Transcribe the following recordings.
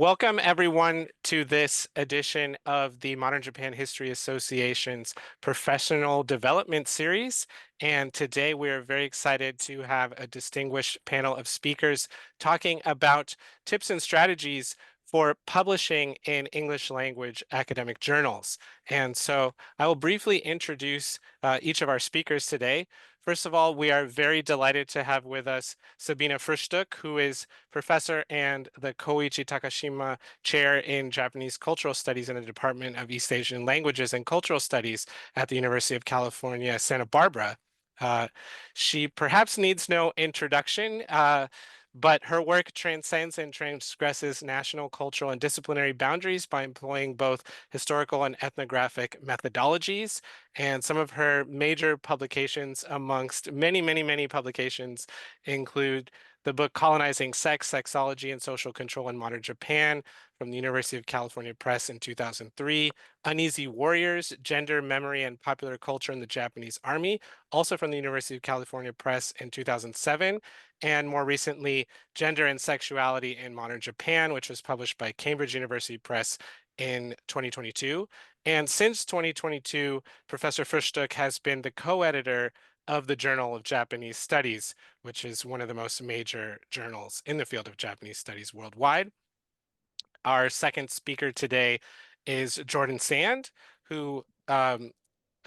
Welcome everyone to this edition of the Modern Japan History Association's Professional Development Series. And today we are very excited to have a distinguished panel of speakers talking about tips and strategies for publishing in English language academic journals. And so I will briefly introduce each of our speakers today. First of all, we are very delighted to have with us Sabine Frühstück, who is professor and the Koichi Takashima Chair in Japanese Cultural Studies in the Department of East Asian Languages and Cultural Studies at the University of California, Santa Barbara. She perhaps needs no introduction, but her work transcends and transgresses national, cultural, and disciplinary boundaries by employing both historical and ethnographic methodologies. And some of her major publications, amongst many, many, many publications, include the book Colonizing Sex, Sexology, and Social Control in Modern Japan from the University of California Press in 2003, Uneasy Warriors, Gender, Memory, and Popular Culture in the Japanese Army, also from the University of California Press in 2007, and more recently, Gender and Sexuality in Modern Japan, which was published by Cambridge University Press in 2022. And since 2022, Professor Frühstück has been the co-editor of the Journal of Japanese Studies, which is one of the most major journals in the field of Japanese studies worldwide. Our second speaker today is Jordan Sand, who,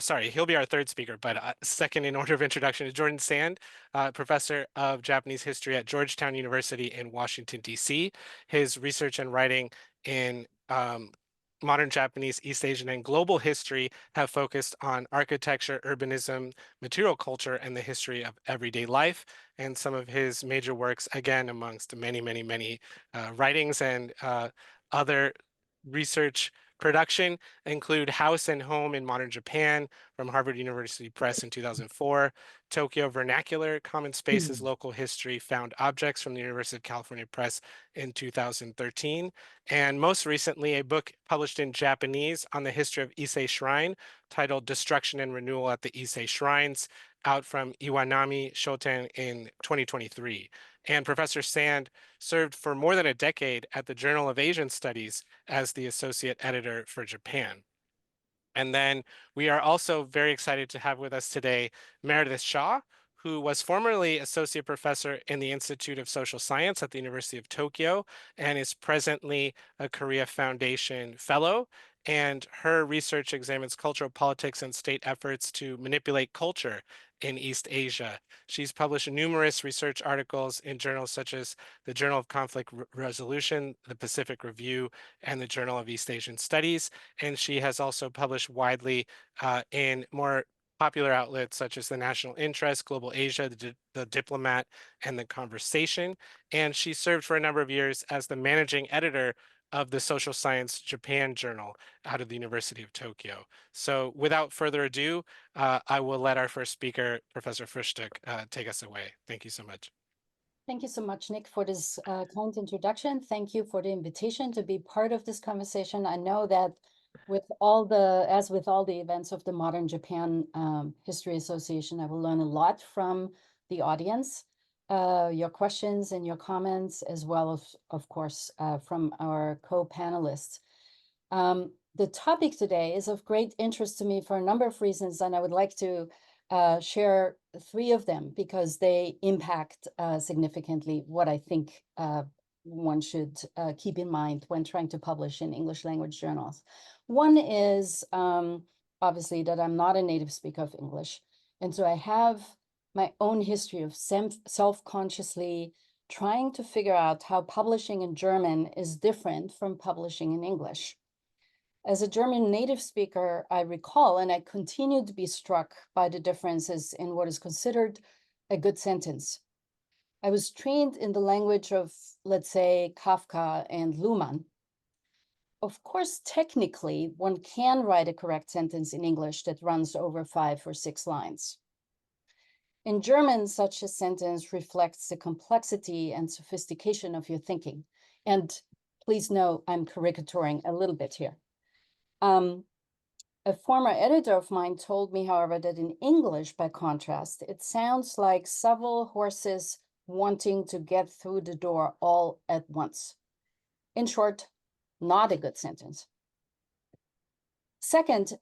sorry, he'll be our third speaker, but second in order of introduction is Jordan Sand, professor of Japanese history at Georgetown University in Washington, D.C. His research and writing in modern Japanese, East Asian, and global history have focused on architecture, urbanism, material culture, and the history of everyday life. And some of his major works, again, amongst many, many, many writings and other research production, include House and Home in Modern Japan from Harvard University Press in 2004, Tokyo Vernacular, Common Spaces, Local History, Found Objects from the University of California Press in 2013, and most recently a book published in Japanese on the history of Ise Shrine titled Destruction and Renewal at the Ise Shrines, out from Iwanami Shoten in 2023. And Professor Sand served for more than a decade at the Journal of Asian Studies as the associate editor for Japan. And then we are also very excited to have with us today Meredith Shaw, who was formerly associate professor in the Institute of Social Science at the University of Tokyo and is presently a Korea Foundation fellow. And her research examines cultural politics and state efforts to manipulate culture in East Asia. She's published numerous research articles in journals such as the Journal of Conflict Resolution, the Pacific Review, and the Journal of East Asian Studies. And she has also published widely in more popular outlets such as the National Interest, Global Asia, the Diplomat, and the Conversation. And she served for a number of years as the managing editor of the Social Science Japan Journal out of the University of Tokyo. So without further ado, I will let our first speaker, Professor Frühstück, take us away. Thank you so much. Thank you so much, Nick, for this kind introduction. Thank you for the invitation to be part of this conversation. I know that as with all the events of the Modern Japan History Association, I will learn a lot from the audience, your questions and your comments, as well as, of course, from our co-panelists. The topic today is of great interest to me for a number of reasons, and I would like to share three of them because they impact significantly what I think one should keep in mind when trying to publish in English language journals. One is obviously that I'm not a native speaker of English. And so I have my own history of self-consciously trying to figure out how publishing in German is different from publishing in English. As a German native speaker, I recall, and I continue to be struck by the differences in what is considered a good sentence. I was trained in the language of, let's say, Kafka and Luhmann. Of course, technically, one can write a correct sentence in English that runs over 5 or 6 lines. In German, such a sentence reflects the complexity and sophistication of your thinking. And please know I'm caricaturing a little bit here. A former editor of mine told me, however, that in English, by contrast, it sounds like several horses wanting to get through the door all at once. In short, not a good sentence. Second,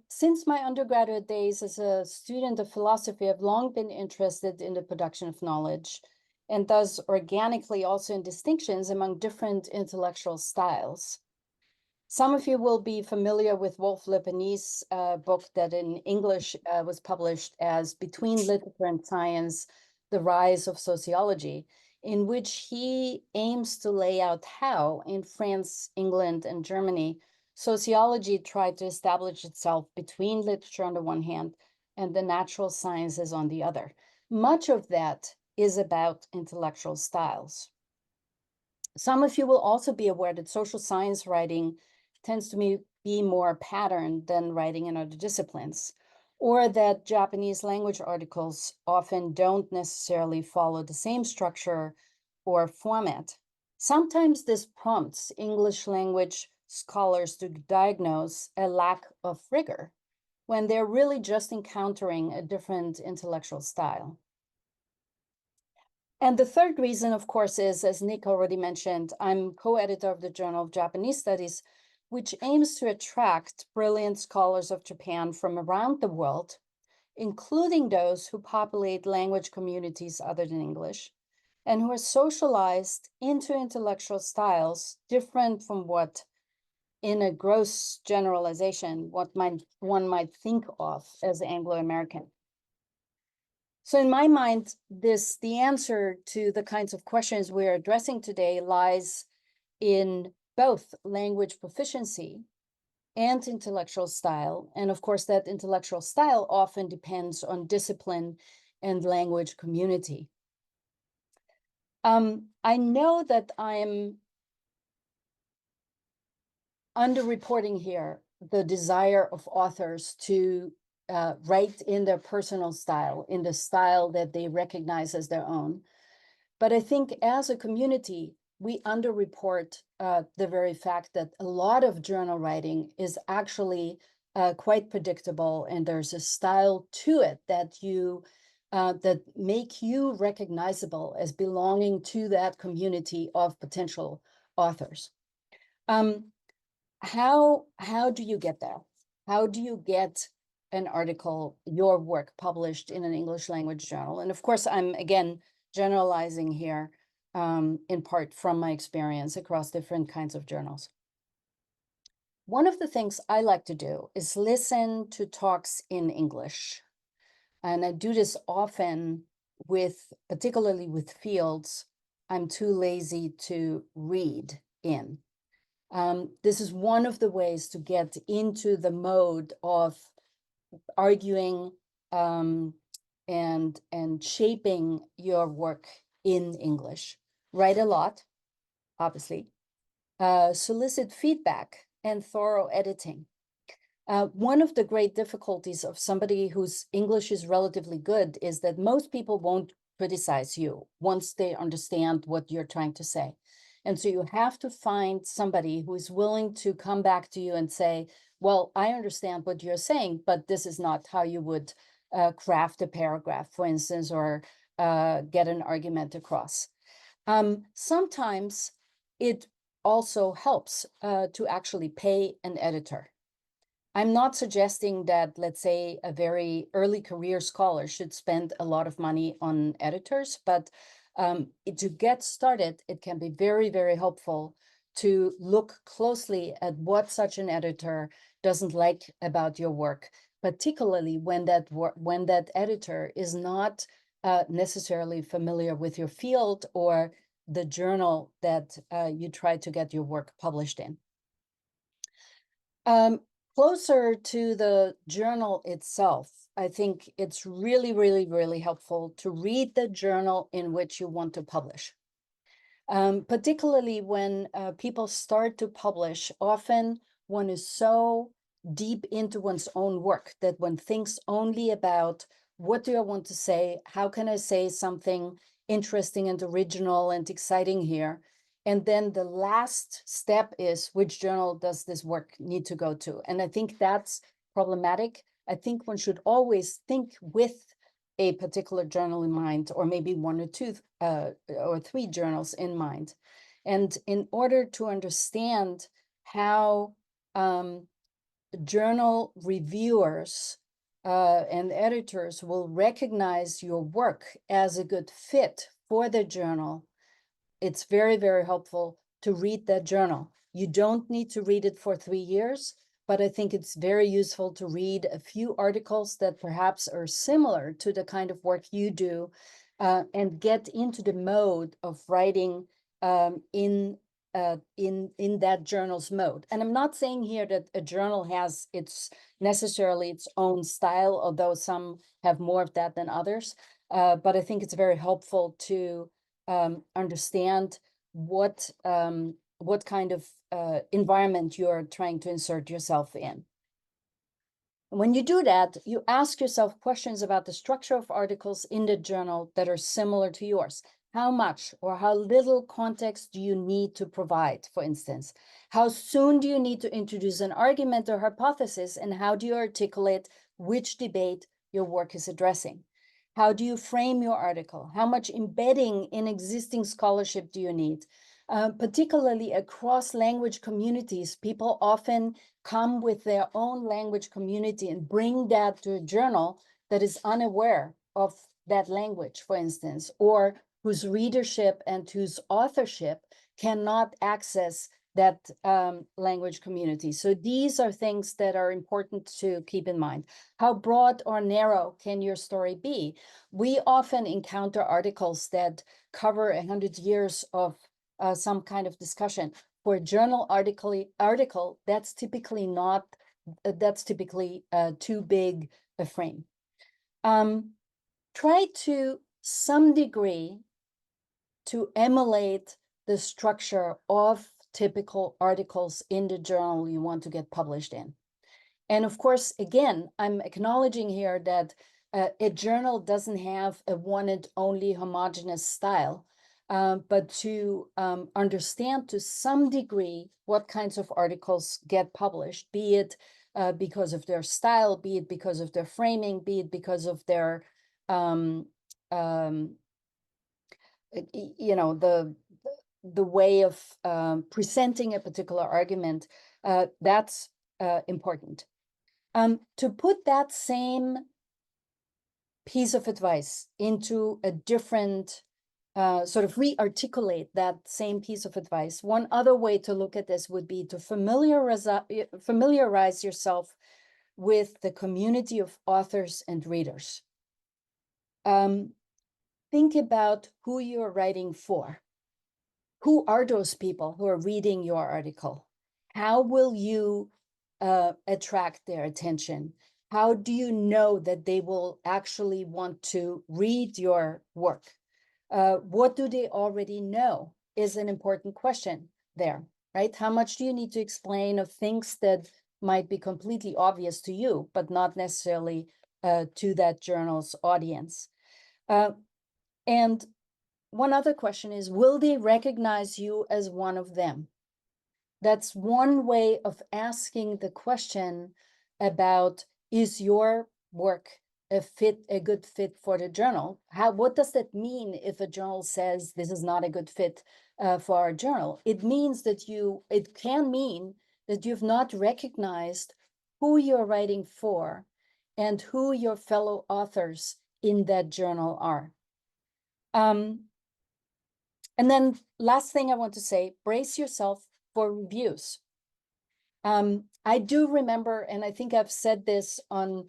since my undergraduate days as a student of philosophy, I've long been interested in the production of knowledge, and thus organically also in distinctions among different intellectual styles. Some of you will be familiar with Wolf Lippanese' book that in English was published as Between Literature and Science, The Rise of Sociology, in which he aims to lay out how in France, England, and Germany, sociology tried to establish itself between literature on the one hand and the natural sciences on the other. Much of that is about intellectual styles. Some of you will also be aware that social science writing tends to be more patterned than writing in other disciplines, or that Japanese language articles often don't necessarily follow the same structure or format. Sometimes this prompts English language scholars to diagnose a lack of rigor when they're really just encountering a different intellectual style. And the third reason, of course, is, as Nick already mentioned, I'm co-editor of the Journal of Japanese Studies, which aims to attract brilliant scholars of Japan from around the world, including those who populate language communities other than English, and who are socialized into intellectual styles different from what, in a gross generalization, one might think of as Anglo-American. So in my mind, the answer to the kinds of questions we're addressing today lies in both language proficiency and intellectual style. And of course, that intellectual style often depends on discipline and language community. I know that I'm underreporting here the desire of authors to write in their personal style, in the style that they recognize as their own. But I think as a community, we underreport the very fact that a lot of journal writing is actually quite predictable, and there's a style to it that that make you recognizable as belonging to that community of potential authors. How do you get there? How do you get an article, your work, published in an English language journal? And of course, I'm again generalizing here in part from my experience across different kinds of journals. One of the things I like to do is listen to talks in English. And I do this often particularly with fields I'm too lazy to read in. This is one of the ways to get into the mode of arguing and shaping your work in English. Write a lot, obviously. Solicit feedback and thorough editing. One of the great difficulties of somebody whose English is relatively good is that most people won't criticize you once they understand what you're trying to say. And so you have to find somebody who is willing to come back to you and say, well, I understand what you're saying, but this is not how you would craft a paragraph, for instance, or get an argument across. Sometimes it also helps to actually pay an editor. I'm not suggesting that, let's say, a very early career scholar should spend a lot of money on editors, but to get started, it can be very, very helpful to look closely at what such an editor doesn't like about your work, particularly when that editor is not necessarily familiar with your field or the journal that you try to get your work published in. Closer to the journal itself, I think it's really, really, really helpful to read the journal in which you want to publish. Particularly when people start to publish, often one is so deep into one's own work that one thinks only about what do I want to say? How can I say something interesting and original and exciting here? And then the last step is, which journal does this work need to go to? And I think that's problematic. I think one should always think with a particular journal in mind, or maybe one or two or three journals in mind. And in order to understand how journal reviewers and editors will recognize your work as a good fit for the journal, it's very, very helpful to read that journal. You don't need to read it for 3 years, but I think it's very useful to read a few articles that perhaps are similar to the kind of work you do, and get into the mode of writing in that journal's mode. And I'm not saying here that a journal has necessarily its own style, although some have more of that than others. But I think it's very helpful to understand what kind of environment you're trying to insert yourself in. When you do that, you ask yourself questions about the structure of articles in the journal that are similar to yours. How much or how little context do you need to provide, for instance? How soon do you need to introduce an argument or hypothesis, and how do you articulate which debate your work is addressing? How do you frame your article? How much embedding in existing scholarship do you need? Particularly across language communities, people often come with their own language community and bring that to a journal that is unaware of that language, for instance, or whose readership and whose authorship cannot access that language community. So these are things that are important to keep in mind. How broad or narrow can your story be? We often encounter articles that cover 100 years of some kind of discussion. For a journal article, that's typically not, that's typically too big a frame. Try to some degree to emulate the structure of typical articles in the journal you want to get published in. And of course, again, I'm acknowledging here that a journal doesn't have a one and only homogeneous style, but to understand to some degree what kinds of articles get published, be it because of their style, be it because of their framing, be it because of their, you know, the way of presenting a particular argument, that's important. To put that same piece of advice into a different, sort of re-articulate that same piece of advice, one other way to look at this would be to familiarize yourself with the community of authors and readers. Think about who you're writing for. Who are those people who are reading your article? How will you attract their attention? How do you know that they will actually want to read your work? What do they already know is an important question there, right? How much do you need to explain of things that might be completely obvious to you, but not necessarily to that journal's audience? And one other question is, will they recognize you as one of them? That's one way of asking the question about, is your work a good fit for the journal? What does that mean if a journal says this is not a good fit for our journal? It means that it can mean that you've not recognized who you're writing for and who your fellow authors in that journal are. And then last thing I want to say, brace yourself for reviews. I do remember, and I think I've said this at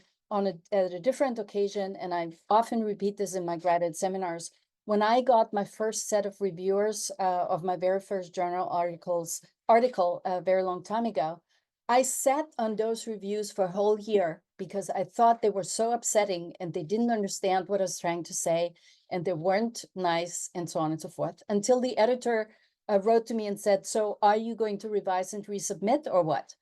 a different occasion, and I often repeat this in my graduate seminars. When I got my first set of reviewers of my very first journal article a very long time ago, I sat on those reviews for a whole year because I thought they were so upsetting and they didn't understand what I was trying to say and they weren't nice and so on and so forth, until the editor wrote to me and said, so are you going to revise and resubmit or what?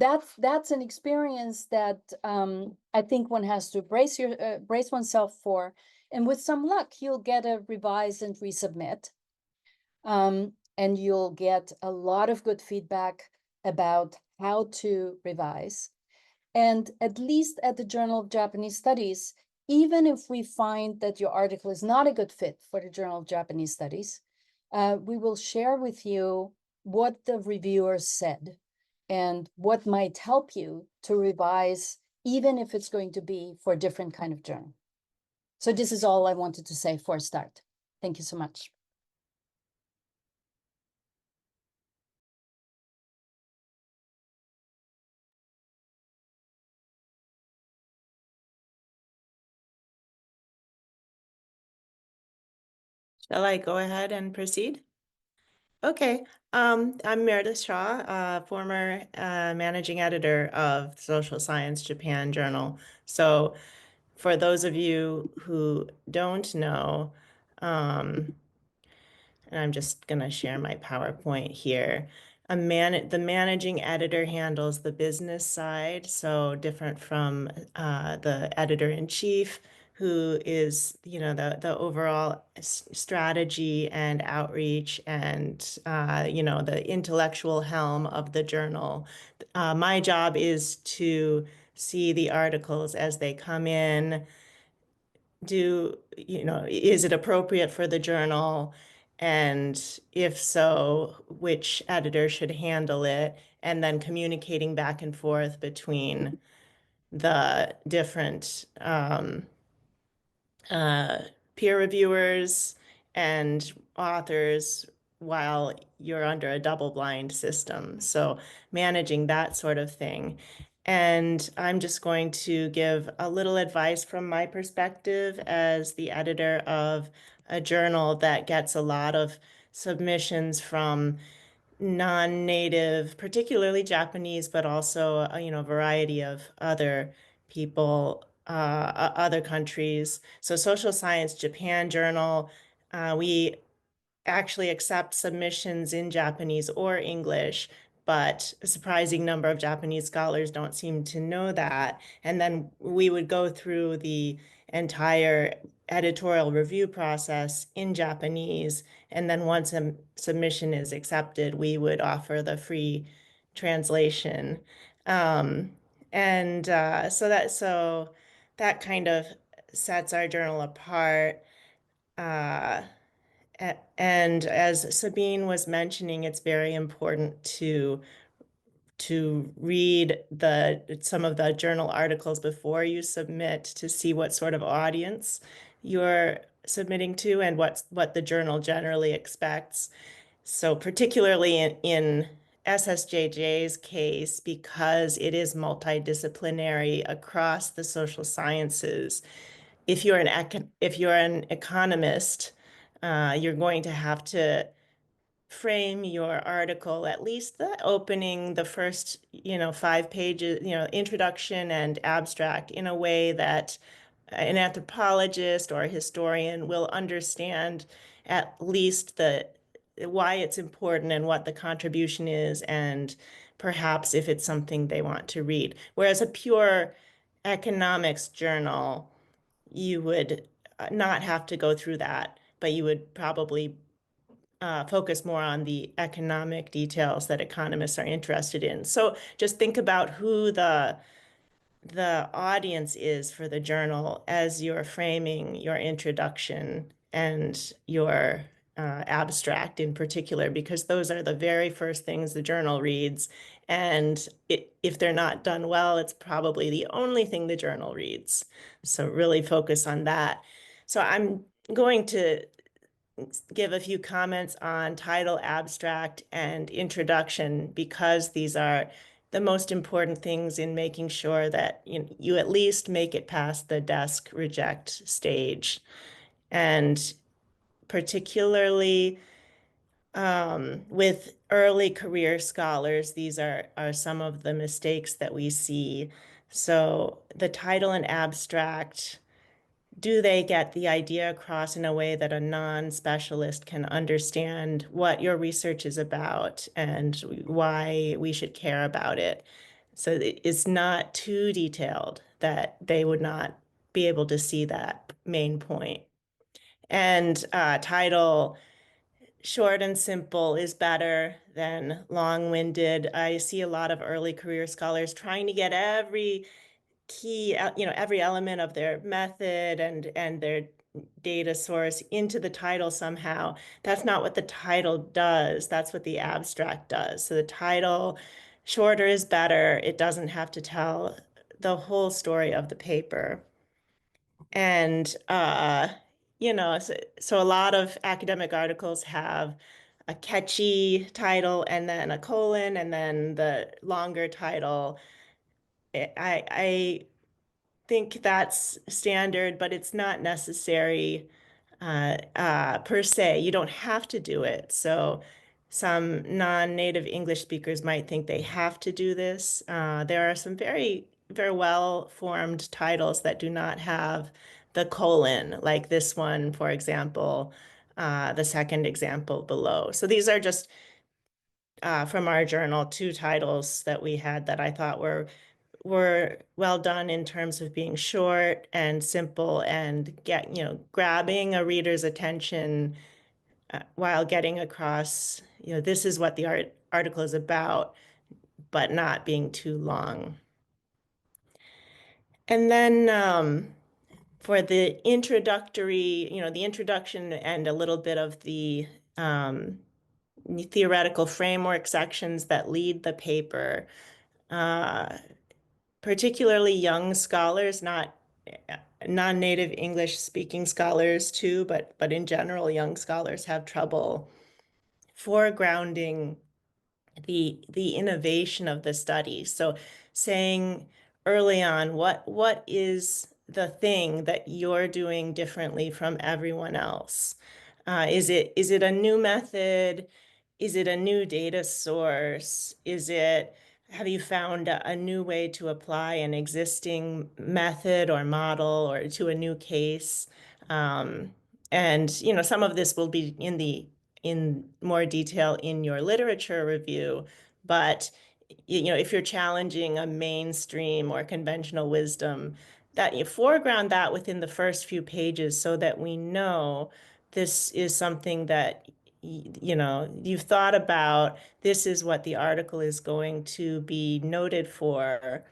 That's an experience that I think one has to brace oneself for. And with some luck, you'll get a revise and resubmit. And you'll get a lot of good feedback about how to revise. And at least at the Journal of Japanese Studies, even if we find that your article is not a good fit for the Journal of Japanese Studies, we will share with you what the reviewers said and what might help you to revise, even if it's going to be for a different kind of journal. So this is all I wanted to say for a start. Thank you so much. Shall I go ahead and proceed? Okay, I'm Meredith Shaw, former managing editor of Social Science Japan Journal. So for those of you who don't know, and I'm just going to share my PowerPoint here. The managing editor handles the business side, so different from the editor-in-chief, who is, the overall strategy and outreach and, the intellectual helm of the journal. My job is to see the articles as they come in, is it appropriate for the journal? And if so, which editor should handle it? And then communicating back and forth between the different peer reviewers and authors while you're under a double-blind system. So managing that sort of thing. And I'm just going to give a little advice from my perspective as the editor of a journal that gets a lot of submissions from non-native, particularly Japanese, but also, a variety of other people, other countries. So Social Science Japan Journal, we actually accept submissions in Japanese or English, but a surprising number of Japanese scholars don't seem to know that. And then we would go through the entire editorial review process in Japanese. And then once a submission is accepted, we would offer the free translation. So that kind of sets our journal apart. And as Sabine was mentioning, it's very important to read some of the journal articles before you submit to see what sort of audience you're submitting to and what the journal generally expects. So particularly in SSJJ's case, because it is multidisciplinary across the social sciences, if you're an economist, you're going to have to frame your article, at least the first, 5 pages, introduction and abstract, in a way that an anthropologist or a historian will understand at least why it's important and what the contribution is, and perhaps if it's something they want to read. Whereas a pure economics journal, you would not have to go through that, but you would probably focus more on the economic details that economists are interested in. So just think about who the audience is for the journal as you're framing your introduction and your abstract in particular, because those are the very first things the journal reads. And if they're not done well, it's probably the only thing the journal reads. So really focus on that. So I'm going to give a few comments on title, abstract, and introduction, because these are the most important things in making sure that you at least make it past the desk reject stage. And particularly with early career scholars, these are some of the mistakes that we see. So the title and abstract, do they get the idea across in a way that a non-specialist can understand what your research is about and why we should care about it? So it's not too detailed that they would not be able to see that main point. And title, short and simple is better than long-winded. I see a lot of early career scholars trying to get every key, every element of their method and their data source into the title somehow. That's not what the title does. That's what the abstract does. So the title, shorter is better. It doesn't have to tell the whole story of the paper. And, so a lot of academic articles have a catchy title and then a colon and then the longer title. I think that's standard, but it's not necessary per se. You don't have to do it. So some non-native English speakers might think they have to do this. There are some very, very well-formed titles that do not have the colon, like this one, for example, the second example below. So these are just from our journal, 2 titles that we had that I thought were well done in terms of being short and simple and grabbing a reader's attention while getting across, this is what the article is about, but not being too long. And then for the introductory, the introduction and a little bit of the theoretical framework sections that lead the paper, particularly young scholars, not non-native English speaking scholars too, but in general, young scholars have trouble foregrounding the innovation of the study. So saying early on, what is the thing that you're doing differently from everyone else? Is it a new method? Is it a new data source? Have you found a new way to apply an existing method or model or to a new case? And some of this will be in more detail in your literature review, but if you're challenging a mainstream or conventional wisdom, that you foreground that within the first few pages so that we know this is something that you've thought about. This is what the article is going to be noted for.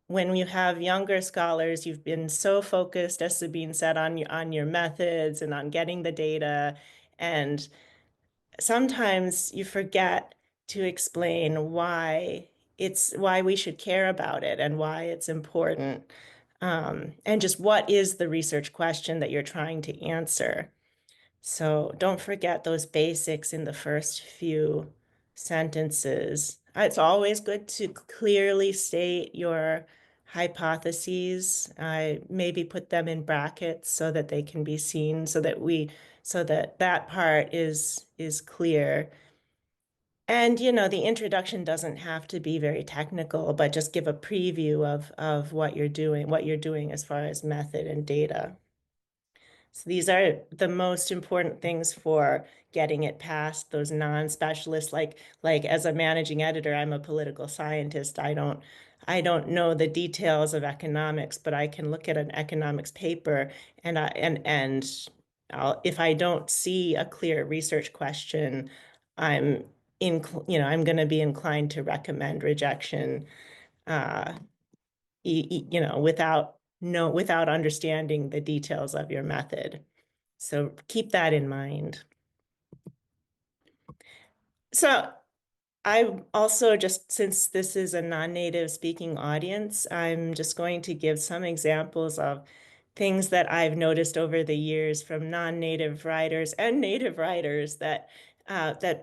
When you have younger scholars, you've been so focused, as Sabine said, on your methods and on getting the data, and sometimes you forget to explain why we should care about it and why it's important, and just what is the research question that you're trying to answer. So don't forget those basics in the first few sentences. It's always good to clearly state your hypotheses. I maybe put them in brackets so that they can be seen, so that that part is clear. And the introduction doesn't have to be very technical, but just give a preview of what you're doing as far as method and data. So these are the most important things for getting it past those non-specialists. Like as a managing editor, I'm a political scientist. I don't know the details of economics, but I can look at an economics paper and if I don't see a clear research question, I'm going to be inclined to recommend rejection, without understanding the details of your method. So keep that in mind. So I also, just since this is a non-native speaking audience, I'm just going to give some examples of things that I've noticed over the years from non-native writers and native writers that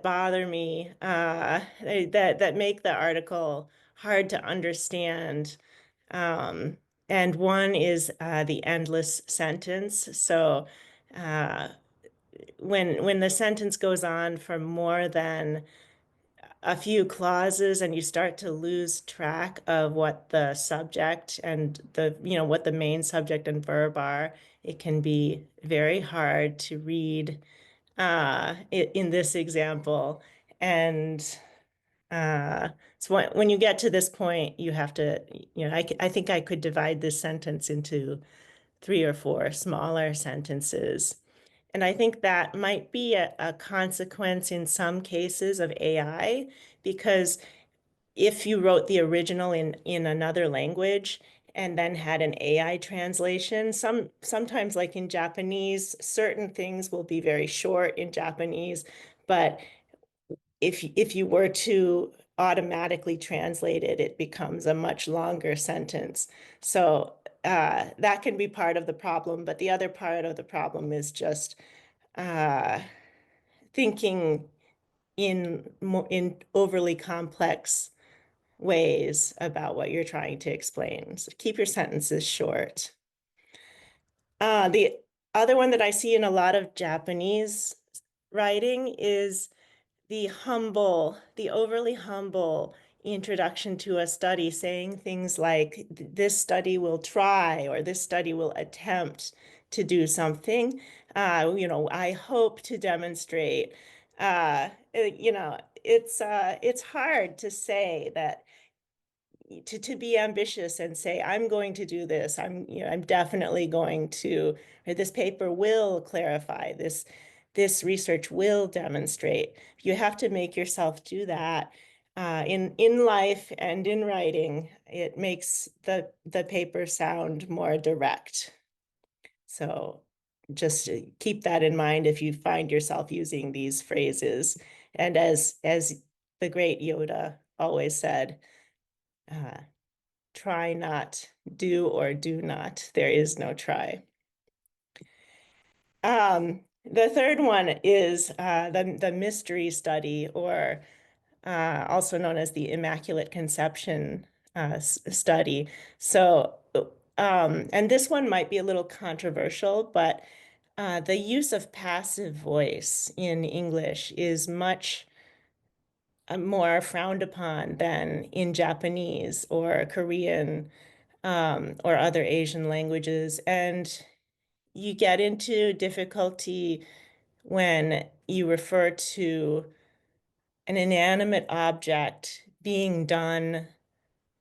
bother me, that make the article hard to understand. And one is the endless sentence. So when the sentence goes on for more than a few clauses and you start to lose track of what the subject and what the main subject and verb are, it can be very hard to read in this example. And so when you get to this point, you have to, I think I could divide this sentence into 3 or 4 smaller sentences. And I think that might be a consequence in some cases of AI, because if you wrote the original in another language and then had an AI translation. Sometimes, like in Japanese, certain things will be very short in Japanese, but if you were to automatically translate it, it becomes a much longer sentence. So that can be part of the problem, but the other part of the problem is just thinking in overly complex ways about what you're trying to explain. So keep your sentences short. The other one that I see in a lot of Japanese writing is the overly humble introduction to a study, saying things like, this study will try, or this study will attempt to do something. I hope to demonstrate. It's hard to say that, to be ambitious and say, I'm going to do this. I'm definitely going to, or this paper will clarify this. This research will demonstrate. You have to make yourself do that. In life and in writing, it makes the paper sound more direct. So just keep that in mind if you find yourself using these phrases. And as the great Yoda always said, try not, do or do not. There is no try. The third one is the mystery study, or also known as the Immaculate Conception study. So, and this one might be a little controversial, but the use of passive voice in English is much more frowned upon than in Japanese or Korean or other Asian languages. And you get into difficulty when you refer to an inanimate object being done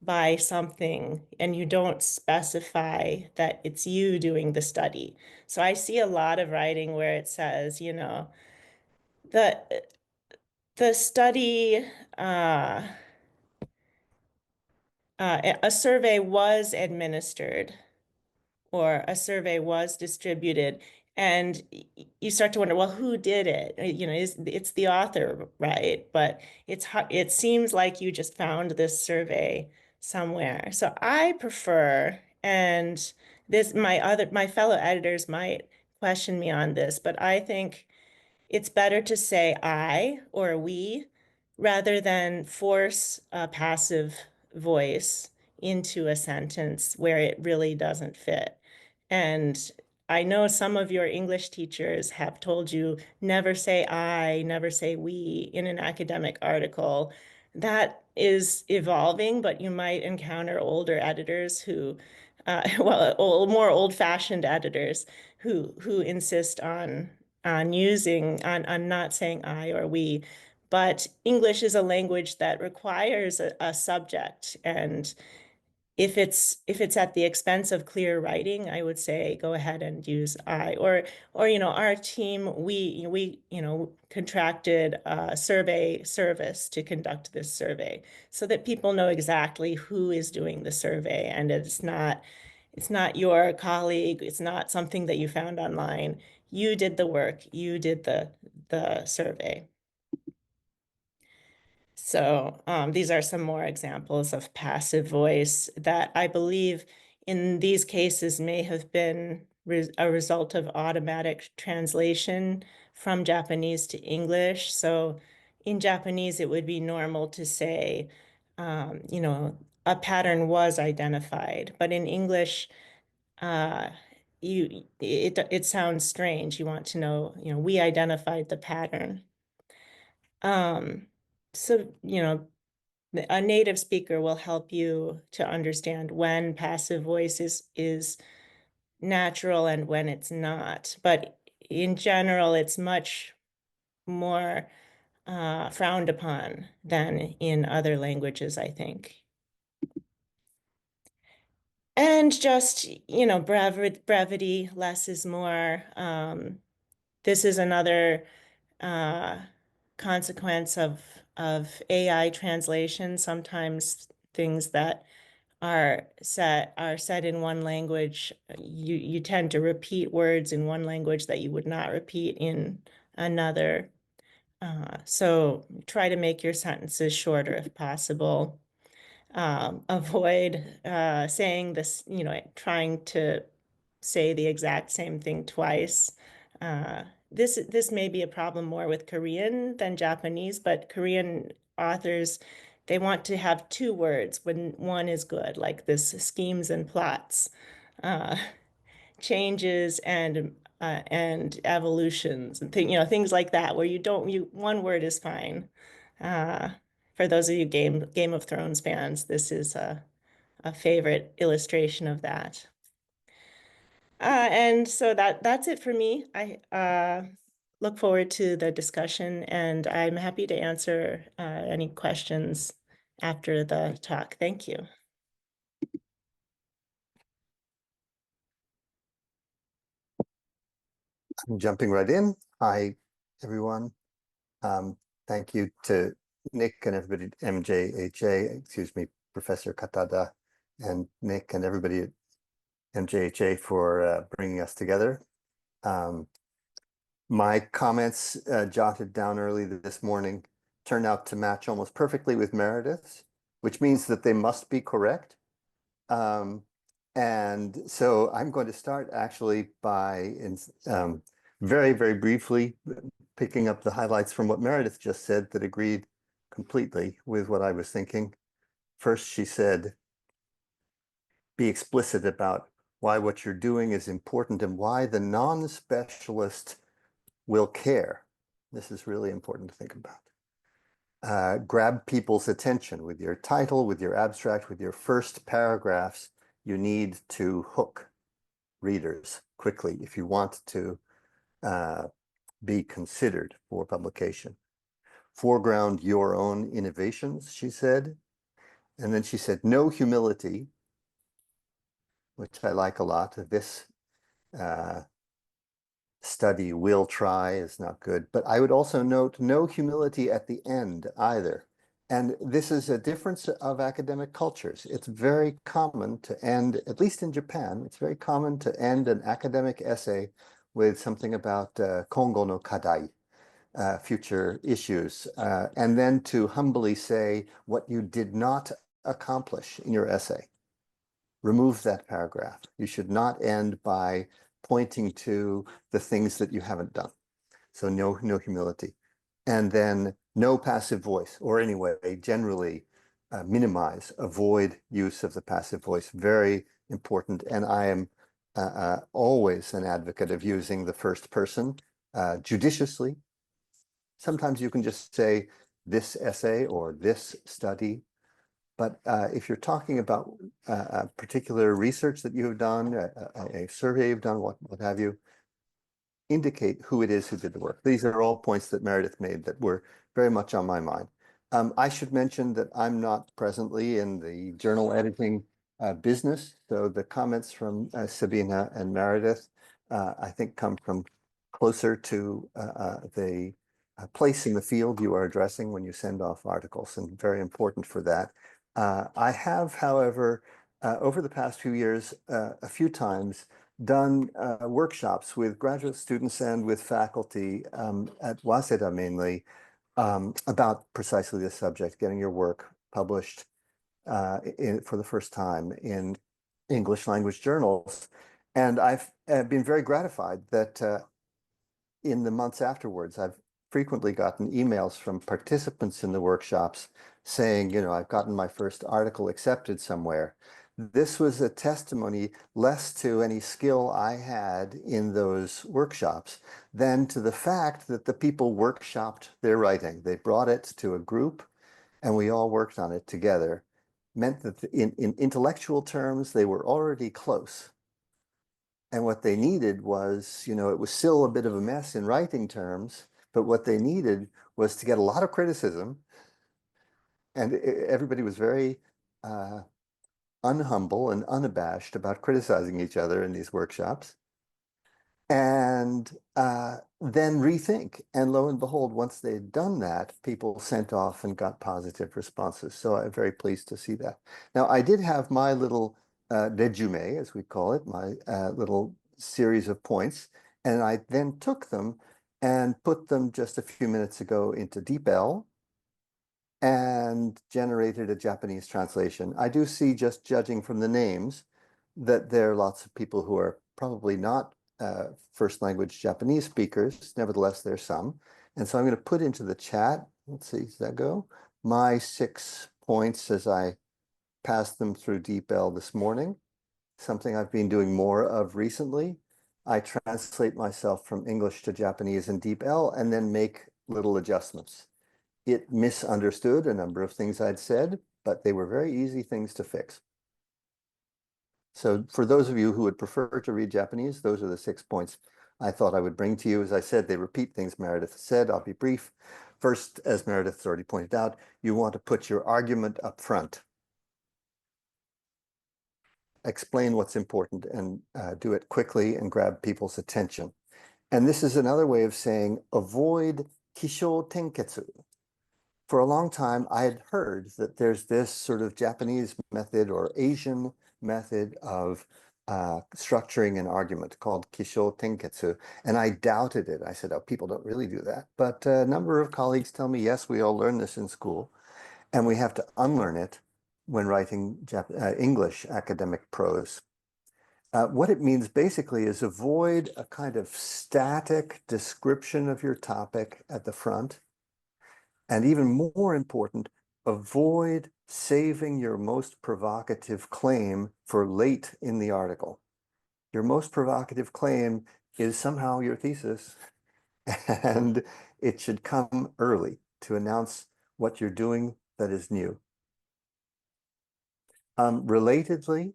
by something and you don't specify that it's you doing the study. So I see a lot of writing where it says, the study, a survey was administered, or a survey was distributed, and you start to wonder, well, who did it? It's the author, right? But it seems like you just found this survey somewhere. So I prefer, and my fellow editors might question me on this, but I think it's better to say I or we rather than force a passive voice into a sentence where it really doesn't fit. And I know some of your English teachers have told you never say I, never say we in an academic article. That is evolving, but you might encounter older editors who, more old-fashioned editors who insist on not saying I or we. But English is a language that requires a subject, and if it's at the expense of clear writing, I would say go ahead and use I. Or our team, we contracted a survey service to conduct this survey so that people know exactly who is doing the survey, and it's not your colleague, it's not something that you found online. You did the work, you did the survey. So these are some more examples of passive voice that I believe in these cases may have been a result of automatic translation from Japanese to English. So in Japanese, it would be normal to say, a pattern was identified, but in English, it sounds strange. You want to know, we identified the pattern. So, a native speaker will help you to understand when passive voice is natural and when it's not. But in general, it's much more frowned upon than in other languages, I think. And just, brevity, less is more. This is another consequence of AI translation. Sometimes things that are said in one language, you tend to repeat words in one language that you would not repeat in another. So try to make your sentences shorter if possible. Avoid saying this, trying to say the exact same thing twice. This may be a problem more with Korean than Japanese, but Korean authors, they want to have two words when one is good, like this schemes and plots, changes and evolutions and things like that, where one word is fine. For those of you Game of Thrones fans, this is a favorite illustration of that. And so that's it for me. I look forward to the discussion, and I'm happy to answer any questions after the talk. Thank you. I'm jumping right in. Hi, everyone. Thank you to Nick and everybody at MJHA, excuse me, Professor Katada and Nick and everybody at MJHA for bringing us together. My comments jotted down early this morning turned out to match almost perfectly with Meredith's, which means that they must be correct. And so I'm going to start actually by very, very briefly picking up the highlights from what Meredith just said that agreed completely with what I was thinking. First, she said, be explicit about why what you're doing is important and why the non-specialist will care. This is really important to think about. Grab people's attention with your title, with your abstract, with your first paragraphs. You need to hook readers quickly if you want to be considered for publication. Foreground your own innovations, she said. And then she said, no humility, which I like a lot. This study will try is not good, but I would also note no humility at the end either. And this is a difference of academic cultures. It's very common to end, at least in Japan, it's very common to end an academic essay with something about Kongo no Kadai, future issues, and then to humbly say what you did not accomplish in your essay. Remove that paragraph. You should not end by pointing to the things that you haven't done. So no humility. And then no passive voice, or anyway, generally minimize, avoid use of the passive voice. Very important. And I am always an advocate of using the first person judiciously. Sometimes you can just say this essay or this study. But if you're talking about a particular research that you have done, a survey you've done, what have you, indicate who it is who did the work. These are all points that Meredith made that were very much on my mind. I should mention that I'm not presently in the journal editing business. So the comments from Sabine and Meredith, I think, come from closer to the place in the field you are addressing when you send off articles, and very important for that. I have, however, over the past few years, a few times done workshops with graduate students and with faculty at Waseda mainly about precisely this subject, getting your work published for the first time in English language journals. And I've been very gratified that in the months afterwards, I've frequently gotten emails from participants in the workshops saying, I've gotten my first article accepted somewhere. This was a testimony less to any skill I had in those workshops than to the fact that the people workshopped their writing. They brought it to a group and we all worked on it together. Meant that in intellectual terms, they were already close. And what they needed was, it was still a bit of a mess in writing terms, but what they needed was to get a lot of criticism. And everybody was very unhumble and unabashed about criticizing each other in these workshops. and then rethink. And lo and behold, once they'd done that, people sent off and got positive responses. So I'm very pleased to see that. Now, I did have my little resume, as we call it, my little series of points, and I then took them and put them just a few minutes ago into DeepL and generated a Japanese translation. I do see, just judging from the names, that there are lots of people who are probably not first language Japanese speakers. Nevertheless, there's some. And so I'm going to put into the chat, let's see, does that go? My 6 points as I passed them through DeepL this morning, something I've been doing more of recently. I translate myself from English to Japanese in DeepL and then make little adjustments. It misunderstood a number of things I'd said, but they were very easy things to fix. So for those of you who would prefer to read Japanese, those are the 6 points I thought I would bring to you. As I said, they repeat things Meredith said. I'll be brief. First, as Meredith has already pointed out, you want to put your argument up front. Explain what's important and do it quickly and grab people's attention. And this is another way of saying avoid kishou tenketsu. For a long time, I had heard that there's this sort of Japanese method or Asian method of structuring an argument called kishou tenketsu, and I doubted it. I said, oh, people don't really do that. But a number of colleagues tell me, yes, we all learn this in school, and we have to unlearn it when writing English academic prose. What it means basically is avoid a kind of static description of your topic at the front. And even more important, avoid saving your most provocative claim for late in the article. Your most provocative claim is somehow your thesis, and it should come early to announce what you're doing that is new. Relatedly,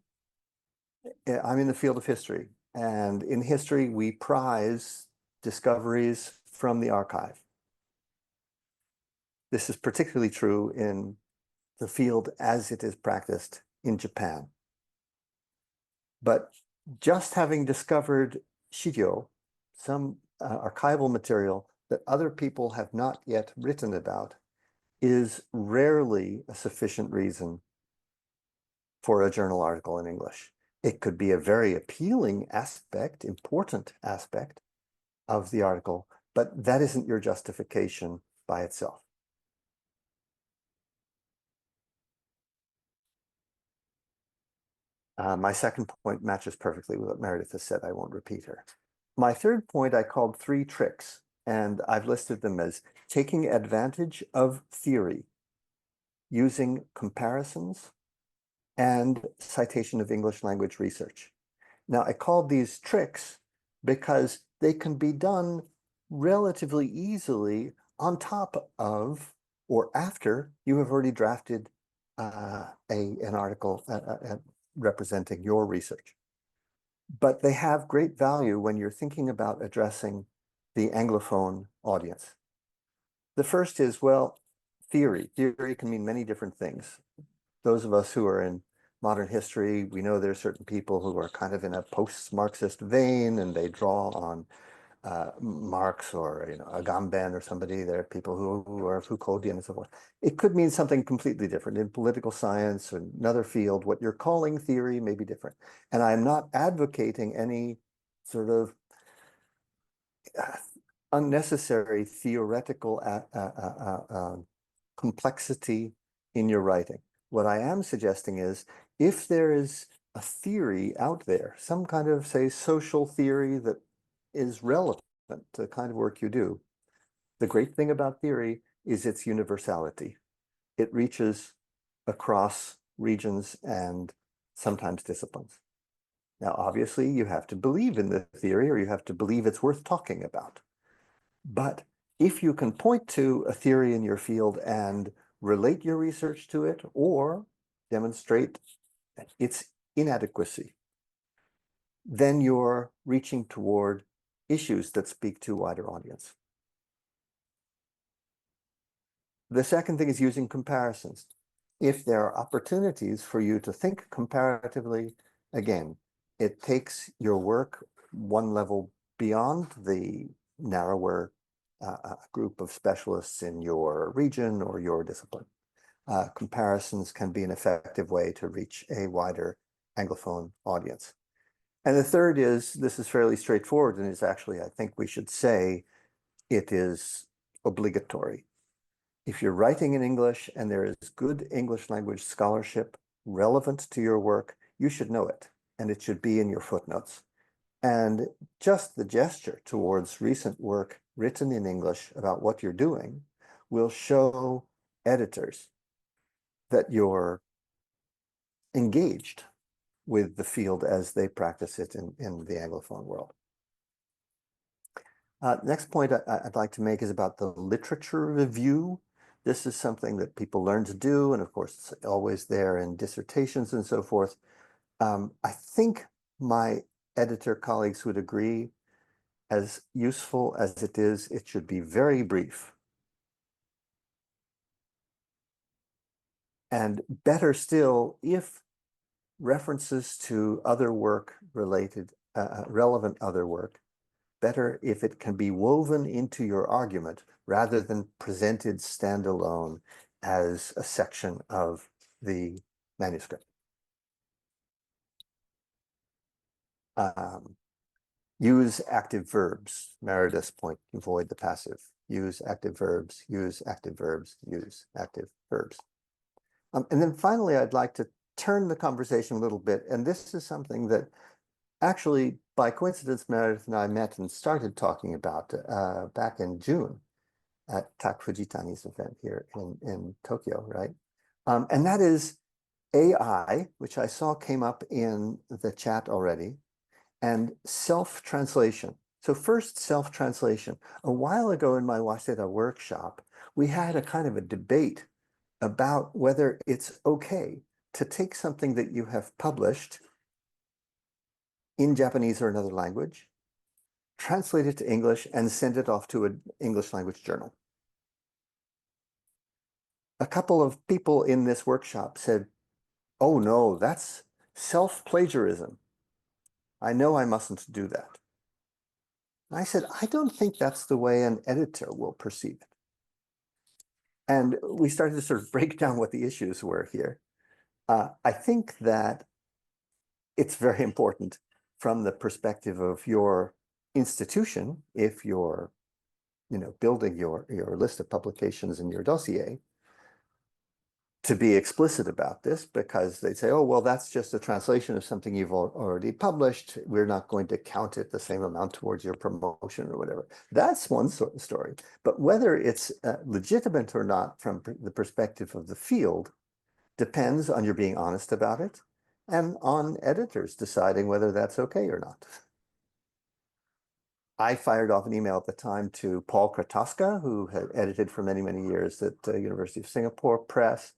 I'm in the field of history, and in history, we prize discoveries from the archive. This is particularly true in the field as it is practiced in Japan. But just having discovered shiryo, some archival material that other people have not yet written about, is rarely a sufficient reason for a journal article in English. It could be a very appealing aspect, important aspect of the article, but that isn't your justification by itself. My second point matches perfectly with what Meredith has said. I won't repeat her. My third point I called 3 tricks, and I've listed them as taking advantage of theory, using comparisons, and citation of English language research. Now, I called these tricks because they can be done relatively easily on top of or after you have already drafted an article representing your research. But they have great value when you're thinking about addressing the Anglophone audience. The first is, well, theory. Theory can mean many different things. Those of us who are in modern history, we know there are certain people who are kind of in a post-Marxist vein, and they draw on Marx or Agamben or somebody. There are people who are Foucauldian and so forth. It could mean something completely different. In political science or another field, what you're calling theory may be different. And I'm not advocating any sort of unnecessary theoretical complexity in your writing. What I am suggesting is, if there is a theory out there, some kind of, say, social theory that is relevant to the kind of work you do, the great thing about theory is its universality. It reaches across regions and sometimes disciplines. Now, obviously, you have to believe in the theory, or you have to believe it's worth talking about. But if you can point to a theory in your field and relate your research to it, or demonstrate its inadequacy, then you're reaching toward issues that speak to a wider audience. The second thing is using comparisons. If there are opportunities for you to think comparatively, again, it takes your work one level beyond the narrower group of specialists in your region or your discipline. Comparisons can be an effective way to reach a wider Anglophone audience. And the third is, this is fairly straightforward, and is actually, I think we should say, it is obligatory. If you're writing in English and there is good English language scholarship relevant to your work, you should know it, and it should be in your footnotes. And just the gesture towards recent work written in English about what you're doing will show editors that you're engaged with the field as they practice it in the Anglophone world. Next point I'd like to make is about the literature review. This is something that people learn to do, and of course, it's always there in dissertations and so forth. I think my editor colleagues would agree, as useful as it is, it should be very brief. And better still, if references to other work related, relevant other work, better if it can be woven into your argument rather than presented standalone as a section of the manuscript. Use active verbs. Meredith's point, avoid the passive. Use active verbs, use active verbs, use active verbs. And then finally, I'd like to turn the conversation a little bit, and this is something that actually, by coincidence, Meredith and I met and started talking about back in June at Tak Fujitani's event here in Tokyo, right? And that is AI, which I saw came up in the chat already, and self-translation. So first, self-translation. A while ago in my Waseda workshop, we had a kind of a debate about whether it's okay to take something that you have published in Japanese or another language, translate it to English, and send it off to an English language journal. A couple of people in this workshop said, oh no, that's self-plagiarism. I know I mustn't do that. I said, I don't think that's the way an editor will perceive it. And we started to sort of break down what the issues were here. I think that it's very important from the perspective of your institution, if you're, building your list of publications in your dossier, to be explicit about this, because they'd say, oh, well, that's just a translation of something you've already published. We're not going to count it the same amount towards your promotion or whatever. That's one sort of story. But whether it's legitimate or not from the perspective of the field depends on your being honest about it and on editors deciding whether that's okay or not. I fired off an email at the time to Paul Kratoska, who had edited for many, many years at the University of Singapore Press.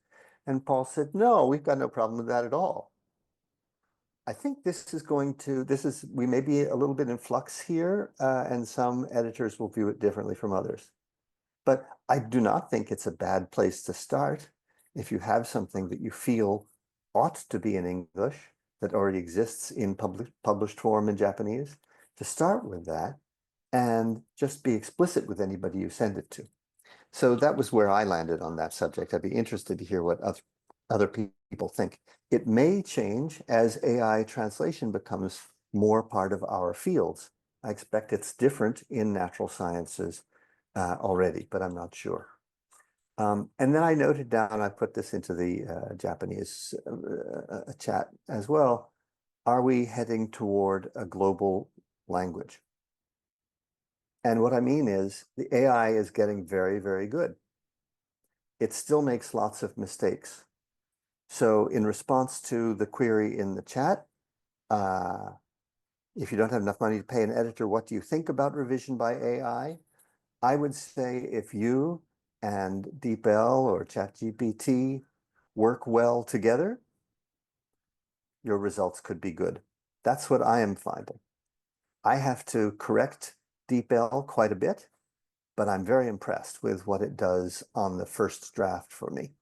And Paul said, no, we've got no problem with that at all. I think we may be a little bit in flux here, and some editors will view it differently from others. But I do not think it's a bad place to start if you have something that you feel ought to be in English that already exists in published form in Japanese, to start with that and just be explicit with anybody you send it to. So that was where I landed on that subject. I'd be interested to hear what other people think. It may change as AI translation becomes more part of our fields. I expect it's different in natural sciences already, but I'm not sure. And then I noted down, I put this into the Japanese chat as well. Are we heading toward a global language? And what I mean is the AI is getting very, very good. It still makes lots of mistakes. So in response to the query in the chat, if you don't have enough money to pay an editor, what do you think about revision by AI? I would say if you and DeepL or ChatGPT work well together, your results could be good. That's what I am finding. I have to correct DeepL quite a bit, but I'm very impressed with what it does on the first draft for me.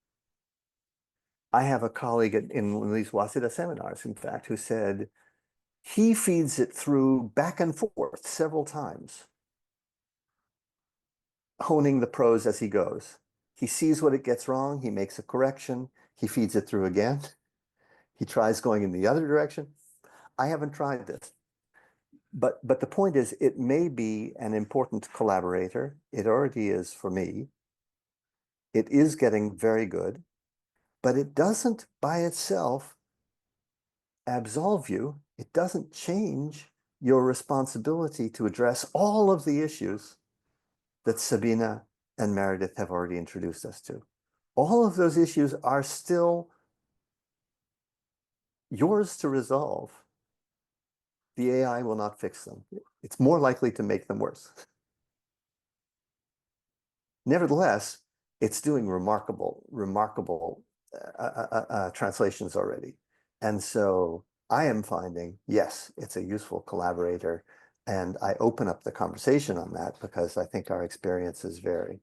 I have a colleague in one of these Waseda seminars, in fact, who said he feeds it through back and forth several times, honing the prose as he goes. He sees what it gets wrong, he makes a correction, he feeds it through again. He tries going in the other direction. I haven't tried this. But the point is, it may be an important collaborator. It already is for me. It is getting very good, but it doesn't by itself absolve you. It doesn't change your responsibility to address all of the issues that Sabine and Meredith have already introduced us to. All of those issues are still yours to resolve. The AI will not fix them. It's more likely to make them worse. Nevertheless, it's doing remarkable translations already. And so I am finding, yes, it's a useful collaborator. And I open up the conversation on that because I think our experiences vary.